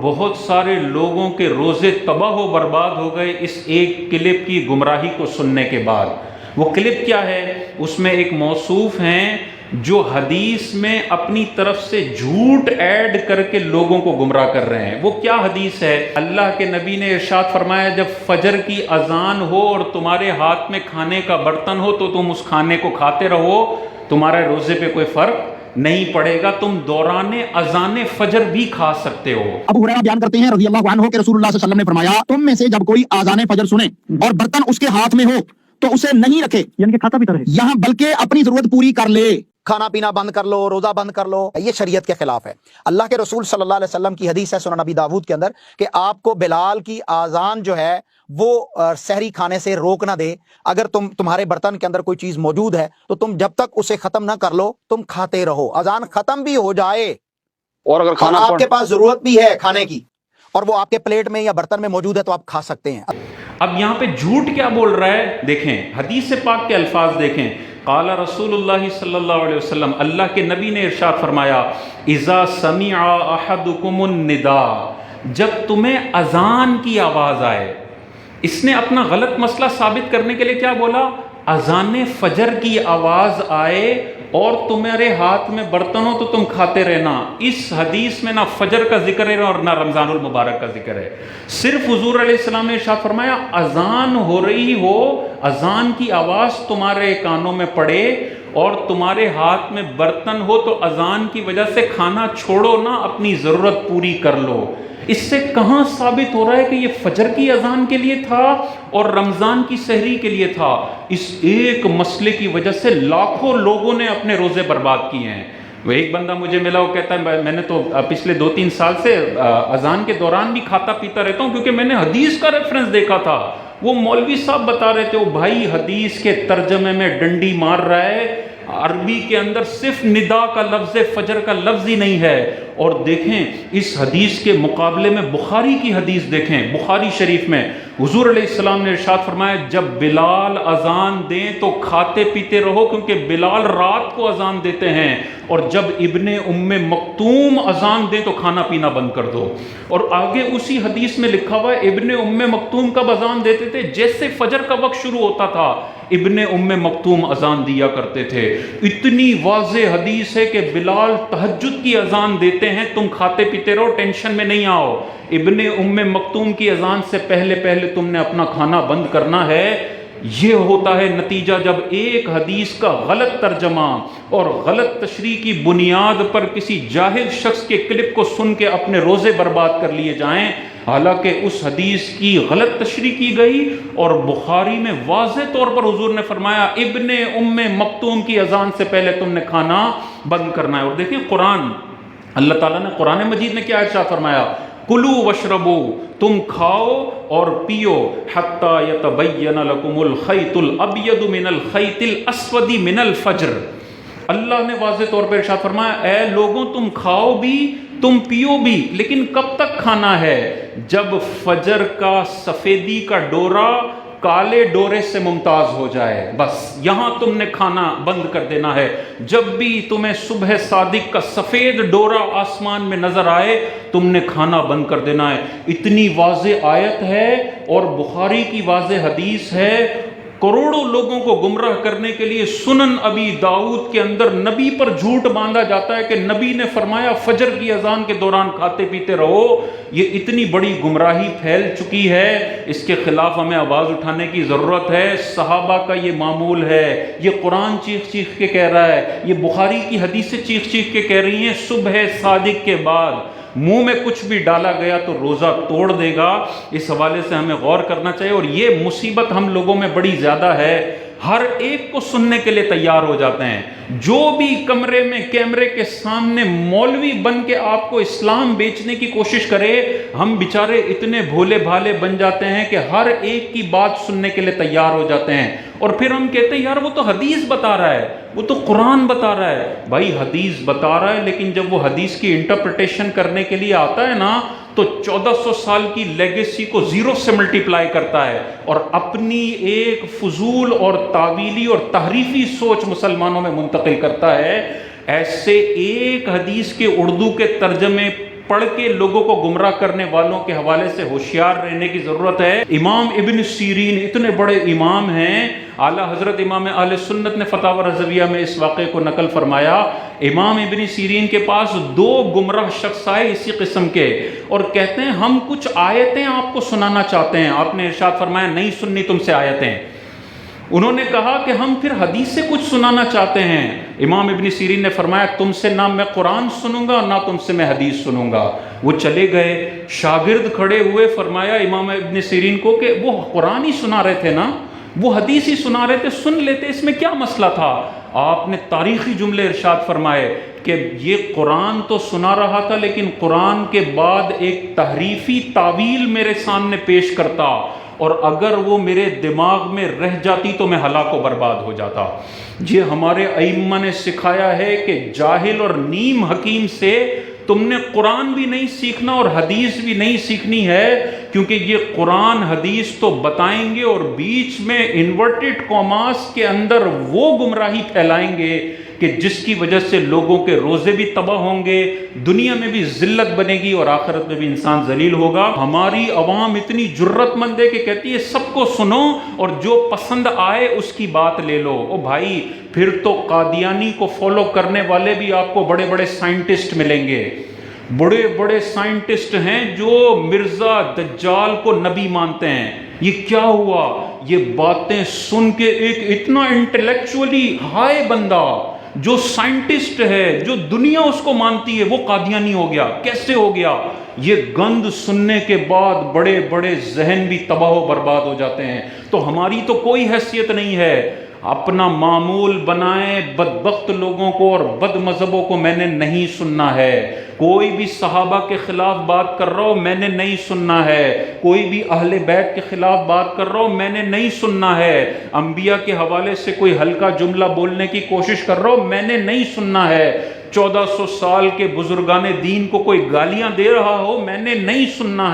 بہت سارے لوگوں کے روزے تباہ و برباد ہو گئے اس ایک کلپ کی گمراہی کو سننے کے بعد۔ وہ کلپ کیا ہے؟ اس میں ایک موصوف ہیں جو حدیث میں اپنی طرف سے جھوٹ ایڈ کر کے لوگوں کو گمراہ کر رہے ہیں۔ وہ کیا حدیث ہے؟ اللہ کے نبی نے ارشاد فرمایا جب فجر کی اذان ہو اور تمہارے ہاتھ میں کھانے کا برتن ہو تو تم اس کھانے کو کھاتے رہو، تمہارے روزے پہ کوئی فرق نہیں پڑے گا، تم دوران اذان فجر بھی کھا سکتے ہو۔ ابو ہریرہ بیان کرتے ہیں رضی اللہ عنہ کہ رسول اللہ صلی اللہ علیہ وسلم نے فرمایا تم میں سے جب کوئی اذان فجر سنے اور برتن اس کے ہاتھ میں ہو تو اسے نہیں رکھے، یعنی کہ کھاتا پیتا رہے، یہاں بلکہ اپنی ضرورت پوری کر لے۔ کھانا پینا بند کر لو، روزہ بند کر لو، یہ شریعت کے خلاف ہے۔ اللہ کے رسول صلی اللہ علیہ وسلم کی حدیث ہے سنن نبی داود کے اندر کہ آپ کو بلال کی آذان جو ہے وہ سحری کھانے سے روک نہ دے، اگر تمہارے برتن کے اندر کوئی چیز موجود ہے تو تم جب تک اسے ختم نہ کر لو تم کھاتے رہو، اذان ختم بھی ہو جائے اور اگر کھانا آپ کے پاس ضرورت بھی ہے کھانے کی اور وہ آپ کے پلیٹ میں یا برتن میں موجود ہے تو آپ کھا سکتے ہیں۔ اب یہاں پہ جھوٹ کیا بول رہا ہے؟ دیکھیں حدیث پاک کے الفاظ دیکھیں، قال رسول اللہ صلی اللہ علیہ وسلم، اللہ کے نبی نے ارشاد فرمایا اذا سمع احدکم النداء، جب تمہیں اذان کی آواز آئے۔ اس نے اپنا غلط مسئلہ ثابت کرنے کے لیے کیا بولا؟ اذان فجر کی آواز آئے اور تمہارے ہاتھ میں برتن ہو تو تم کھاتے رہنا۔ اس حدیث میں نہ فجر کا ذکر ہے اور نہ رمضان المبارک کا ذکر ہے، صرف حضور علیہ السلام نے ارشاد فرمایا اذان ہو رہی ہو، اذان کی آواز تمہارے کانوں میں پڑے اور تمہارے ہاتھ میں برتن ہو تو اذان کی وجہ سے کھانا چھوڑو نہ، اپنی ضرورت پوری کر لو۔ اس سے کہاں ثابت ہو رہا ہے کہ یہ فجر کی اذان کے لیے تھا اور رمضان کی سحری کے لیے تھا؟ اس ایک مسئلے کی وجہ سے لاکھوں لوگوں نے اپنے روزے برباد کیے ہیں۔ وہ ایک بندہ مجھے ملا، وہ کہتا ہے میں نے تو پچھلے 2-3 سال سے اذان کے دوران بھی کھاتا پیتا رہتا ہوں کیونکہ میں نے حدیث کا ریفرنس دیکھا تھا۔ وہ مولوی صاحب بتا رہے تھے، وہ بھائی حدیث کے ترجمے میں ڈنڈی مار رہا ہے، عربی کے اندر صرف ندا کا لفظ فجر کا لفظ ہی نہیں ہے۔ اور دیکھیں اس حدیث کے مقابلے میں بخاری کی حدیث دیکھیں، بخاری شریف میں حضور علیہ السلام نے ارشاد فرمایا جب بلال اذان دیں تو کھاتے پیتے رہو کیونکہ بلال رات کو اذان دیتے ہیں، اور جب ابن ام مکتوم اذان دیں تو کھانا پینا بند کر دو۔ اور آگے اسی حدیث میں لکھا ہوا ہے ابن ام مکتوم کب اذان دیتے تھے؟ جیسے فجر کا وقت شروع ہوتا تھا ابن ام مکتوم اذان دیا کرتے تھے۔ اتنی واضح حدیث ہے کہ بلال تہجد کی اذان دیتے ہیں، تم کھاتے پیتے رہو، ٹینشن میں نہیں آؤ۔ ابن ام مکتوم کی اذان سے پہلے پہلے تم نے اپنا کھانا بند کرنا ہے۔ یہ ہوتا ہے نتیجہ جب ایک حدیث کا غلط ترجمہ اور غلط تشریح کی بنیاد پر کسی جاہل شخص کے کلپ کو سن کے اپنے روزے برباد کر لیے جائیں، حالانکہ اس حدیث کی غلط تشریح کی گئی اور بخاری میں واضح طور پر حضور نے فرمایا ابن ام مکتوم کی اذان سے پہلے تم نے کھانا بند کرنا ہے۔ اور دیکھیں قرآن، اللہ تعالیٰ نے قرآن مجید میں کیا ارشاد فرمایا؟ کلو وشربو، تم کھاؤ اور پیو، حتی یتبین لکم الخیط الابید من الخیط الاسود من الفجر۔ اللہ نے واضح طور پر ارشاد فرمایا اے لوگوں تم کھاؤ بھی تم پیو بھی، لیکن کب تک کھانا ہے؟ جب فجر کا سفیدی کا ڈورا کالے ڈورے سے ممتاز ہو جائے، بس یہاں تم نے کھانا بند کر دینا ہے۔ جب بھی تمہیں صبح صادق کا سفید ڈورا آسمان میں نظر آئے تم نے کھانا بند کر دینا ہے۔ اتنی واضح آیت ہے اور بخاری کی واضح حدیث ہے، کروڑوں لوگوں کو گمراہ کرنے کے لیے سنن ابی داؤد کے اندر نبی پر جھوٹ باندھا جاتا ہے کہ نبی نے فرمایا فجر کی اذان کے دوران کھاتے پیتے رہو۔ یہ اتنی بڑی گمراہی پھیل چکی ہے، اس کے خلاف ہمیں آواز اٹھانے کی ضرورت ہے۔ صحابہ کا یہ معمول ہے، یہ قرآن چیخ چیخ کے کہہ رہا ہے، یہ بخاری کی حدیثیں چیخ چیخ کے کہہ رہی ہیں صبح صادق کے بعد منہ میں کچھ بھی ڈالا گیا تو روزہ توڑ دے گا۔ اس حوالے سے ہمیں غور کرنا چاہیے، اور یہ مصیبت ہم لوگوں میں بڑی زیادہ ہے، ہر ایک کو سننے کے لیے تیار ہو جاتے ہیں۔ جو بھی کمرے میں کیمرے کے سامنے مولوی بن کے آپ کو اسلام بیچنے کی کوشش کرے، ہم بیچارے اتنے بھولے بھالے بن جاتے ہیں کہ ہر ایک کی بات سننے کے لیے تیار ہو جاتے ہیں، اور پھر ہم کہتے ہیں یار وہ تو حدیث بتا رہا ہے، وہ تو قرآن بتا رہا ہے۔ بھائی حدیث بتا رہا ہے، لیکن جب وہ حدیث کی انٹرپریٹیشن کرنے کے لیے آتا ہے نا تو 1400 سال کی لیگیسی کو زیرو سے ملٹیپلائی کرتا ہے اور اپنی ایک فضول اور تعویلی اور تحریفی سوچ مسلمانوں میں منتقل کرتا ہے۔ ایسے ایک حدیث کے اردو کے ترجمے پڑھ کے لوگوں کو گمراہ کرنے والوں کے حوالے سے ہوشیار رہنے کی ضرورت ہے۔ امام ابن سیرین اتنے بڑے امام ہیں، اعلیٰ حضرت امام اہل سنت نے فتاوی رضویہ میں اس واقعے کو نقل فرمایا۔ امام ابن سیرین کے پاس 2 گمراہ شخص آئے اسی قسم کے، اور کہتے ہیں ہم کچھ آیتیں آپ کو سنانا چاہتے ہیں۔ آپ نے ارشاد فرمایا نہیں سننی تم سے آیتیں۔ انہوں نے کہا کہ ہم پھر حدیث سے کچھ سنانا چاہتے ہیں۔ امام ابن سیرین نے فرمایا تم سے نہ میں قرآن سنوں گا نہ تم سے میں حدیث سنوں گا۔ وہ چلے گئے، شاگرد کھڑے ہوئے، فرمایا امام ابن سیرین کو کہ وہ قرآن ہی سنا رہے تھے نا، وہ حدیث ہی سنا رہے تھے، سن لیتے، اس میں کیا مسئلہ تھا؟ آپ نے تاریخی جملے ارشاد فرمائے کہ یہ قرآن تو سنا رہا تھا لیکن قرآن کے بعد ایک تحریفی تعویل میرے سامنے پیش کرتا، اور اگر وہ میرے دماغ میں رہ جاتی تو میں ہلاک و برباد ہو جاتا۔ یہ ہمارے ائمہ نے سکھایا ہے کہ جاہل اور نیم حکیم سے تم نے قرآن بھی نہیں سیکھنا اور حدیث بھی نہیں سیکھنی ہے، کیونکہ یہ قرآن حدیث تو بتائیں گے اور بیچ میں انورٹڈ کاماس کے اندر وہ گمراہی پھیلائیں گے کہ جس کی وجہ سے لوگوں کے روزے بھی تباہ ہوں گے، دنیا میں بھی ذلت بنے گی اور آخرت میں بھی انسان ذلیل ہوگا۔ ہماری عوام اتنی جرت مند ہے کہ کہتی ہے سب کو سنو اور جو پسند آئے اس کی بات لے لو۔ او بھائی، پھر تو قادیانی کو فالو کرنے والے بھی آپ کو بڑے بڑے سائنٹسٹ ملیں گے، بڑے بڑے سائنٹسٹ ہیں جو مرزا دجال کو نبی مانتے ہیں۔ یہ کیا ہوا؟ یہ باتیں سن کے ایک اتنا انٹلیکچولی ہائی بندہ جو سائنٹسٹ ہے، جو دنیا اس کو مانتی ہے، وہ قادیانی ہو گیا۔ کیسے ہو گیا؟ یہ گند سننے کے بعد بڑے بڑے ذہن بھی تباہ و برباد ہو جاتے ہیں۔ تو ہماری تو کوئی حیثیت نہیں ہے، اپنا معمول بنائیں بدبخت لوگوں کو اور بد مذہبوں کو میں نے نہیں سننا ہے۔ کوئی بھی صحابہ کے خلاف بات کر رہا ہو میں نے نہیں سننا ہے، کوئی بھی اہل بیت کے خلاف بات کر رہا ہو میں نے نہیں سننا ہے، انبیاء کے حوالے سے کوئی ہلکا جملہ بولنے کی کوشش کر رہا ہو میں نے نہیں سننا ہے، 1400 سال کے بزرگان دین کو کوئی گالیاں دے رہا ہو میں نے نہیں سننا ہے۔